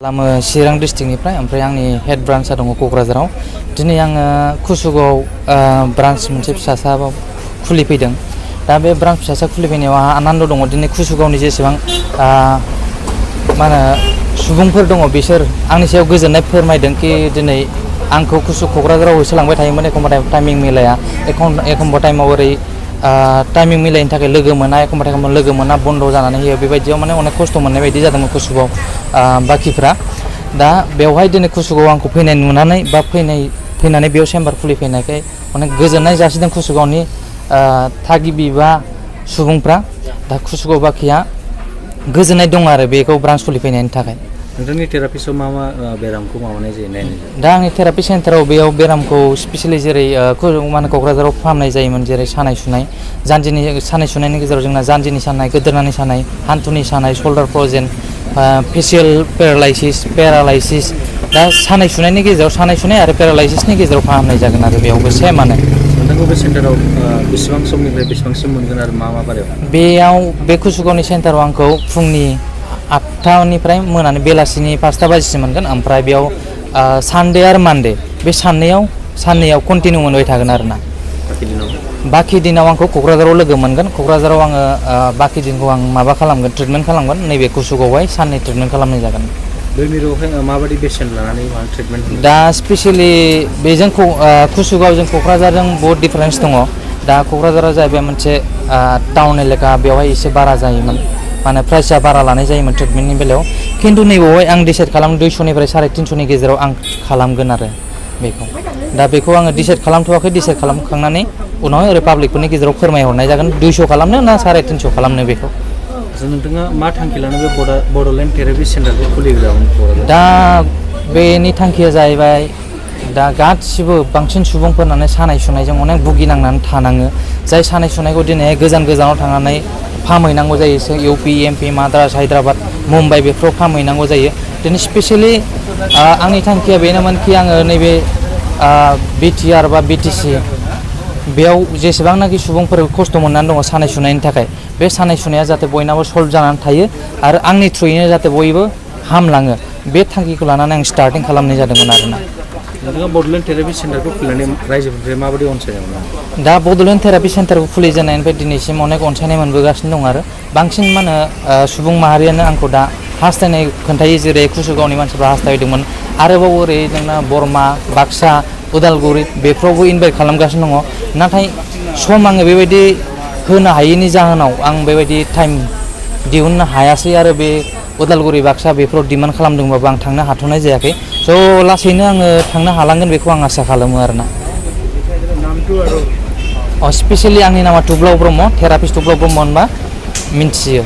लामो चिरां डिस्ट्रिक्टनिफ्राय ओमफ्राय आंनि हेड ब्रान्चआ दङ क'क्राझाराव। दिनै आङो कुसुगाव ब्रान्च मोनसे फिसासा खुलिफैदों। दा बे ब्रान्च फिसासा खुलिफैनायाव आंहा आनन्द दङ। दिनै कुसुगावनि जेसेबां मा होनो सुबुंफोर दङ बिसोर आंनि सायाव गोजोननाय फोरमायदों कि दिनै आंखौ क'क्राझाराव होसोलांबाय थायोमोन, एखमबा टाइमिं मिलाया, एखमबा टाइमाव ओरै टाइमिं मिलायनो थाखाय लोगो मोना, एखमबा टाइमाव लोगो मोना, बन्द जानानै होयो। बेबायदियाव माने अनेक खस्थ' मोननाय बायदि जादोंमोन कुसुगाव बाखिफ्रा। दा बेवहाय दिनै कुसुगाव आंखौ फैनाय नुनानै बा फैनानै बेयाव चेम्बार खुलिफैनायखाय अनेक गोजोननाय जासिदों कुसुगावनि थागिबि बा सुबुंफ्रा। दा कुसुगाव बाखिया गोजोननाय दं आरो बेखौ ब्रान्च खुलिफैनायनि थाखाय। नोंथांनि थेरापिस्टआव मा मा बेरामखौ मावनाय जायो नायनाय जायो? दा आंनि थेरापि सेन्टाराव बेयाव बेरामखौ स्पेसियेलि जेरै माने क'क्राझाराव फाहामनाय जायोमोन, जेरै सानाय सुनाय, जानजिनि सानाय सुनायनि गेजेराव जोंना जानजिनि सानाय, गोदोनानि सानाय, हान्थुनि सानाय, शल्डार फ्रजेन, फेसियेल पेरालाइसिस। दा सानाय सुनायनि गेजेराव सानाय सुनाय आरो पेरालाइसिसनि गेजेराव फाहामनाय जागोन आरो बेयावबो सेमानो। नोंथांखौ बे सेन्टाराव बेसेबां समनिफ्राय बेसेबांसिम मोनगोन आरो मा बारायाव? बेयाव बे कुसुगावनि सेन्टाराव आंखौ फुंनि 8टानिफ्राय मोनानि बेलासिनि 5टा बाजिसिम मोनगोन। ओमफ्राय बेयाव सानडे आरो मानडे बे साननैयाव कन्टिनिउ मोनबाय थागोन आरो ना। बाखि दिनाव आंखौ क'क्राझाराव लोगो मोनगोन। क'क्राझाराव आङो बाखि दिनखौ आं माबा खालामगोन, ट्रिटमेन्ट खालामगोन। नैबे कुसुगावहाय साननै ट्रिटमेन्ट खालामनाय जागोन। बे मिरुआवहाय माबायदि बेसेन लानानै ट्रिटमेन्ट? दा स्पेसियेलि बेजों कुसुगावजों क'क्राझारजों बहुद डिफारेन्स दङ। दा क'क्राझारा जाहैबाय मोनसे टाउन एलेका, बेवहाय एसे बारा जायोमोन, माने प्राइसआ बारा लानाय जायोमोन ट्रिटमेन्टनि बेलायाव। खिन्थु नैबावहाय आं डिसाइड खालामो 200निफ्राय 350नि गेजेराव आं खालामगोन आरो बेखौ। दा बेखौ आङो डिसाइड खालामथ'वाखै। डिसाइड खालामखांनानै उनावहाय ओरै पाब्लिकफोरनि गेजेराव फोरमायहरनाय जागोन 200 खालामनो ना 350 खालामनो बेखौ। नोंथाङा मा थांखि लानो बे बड'लेण्ड थेरापि सेन्टारखौ खुलिग्रामोन? दा बेनि थांखिया जाहैबाय, दा गासिबो बांसिन सुबुंफोरानो सानाय सुनायजों अनेक भुगिनांनानै थानाङो। जाय सानाय सुनायखौ दिनै गोजानाव थांनानै फाहामहैनांगौ जायो, इउपि, एमपि, माद्रास, हायद्राबाद, मुम्बाइ बेफोराव फाहामहैनांगौ जायो। दिनै स्पेसियेलि आंनि थांखिया बेनोमोन कि आङो नैबे बिटिआर बा बिटिसि बेयाव जेसेबांनाखि सुबुंफोर खस्थ' मोननानै दङ सानाय सुनायनि थाखाय, बे सानाय सुनाया जाहाथे बयनाबो सल्भ जानानै थायो आरो आंनि थ्रुयैनो जाहाथे बयबो हामलाङो, बे थांखिखौ लानानै आं स्टार्टिं खालामनाय जादोंमोन आरोना। नोंथाङा बड'लेण्ड थेरापि सेन्टारखौ खुलिनानै रायजोफोरनिफ्राय माबायदि अनसायदोंमोन? दा बड'लेण्ड थेरापि सेन्टारखौ खुलिजेननायनिफ्राय दिनैसिम अनेक अनसायनाय मोनबोगासिनो दं आरो बांसिन मा होनो सुबुं माहारियानो आंखौ दा हास्थायनाय खोन्थायो। जेरै कुसुगावनि मानसिफ्रा हास्थायदोंमोन, आरोबाव ओरै जोंना बरमा, बाक्सा, उदालगुरि बेफोरावबो इनभाइट खालामगासिनो दङ। नाथाय आङो बेबायदि होनो हायैनि जाहोनाव आं बेबायदि टाइम दिहुननो हायासै आरो बे उदालगुरि, बाक्सा बेफोराव डिमान्ड खालामदोंबाबो आं थांनो हाथ'नाय जायाखै। स' लासैनो आङो थांनो हालांगोन बेखौ आं आसा खालामो आरोना। स्पेसियेलि आंनि नामा थुब्लाव ब्रह्म, थेरापिस्ट थुब्लाव ब्रह्म होनबा मिन्थियो।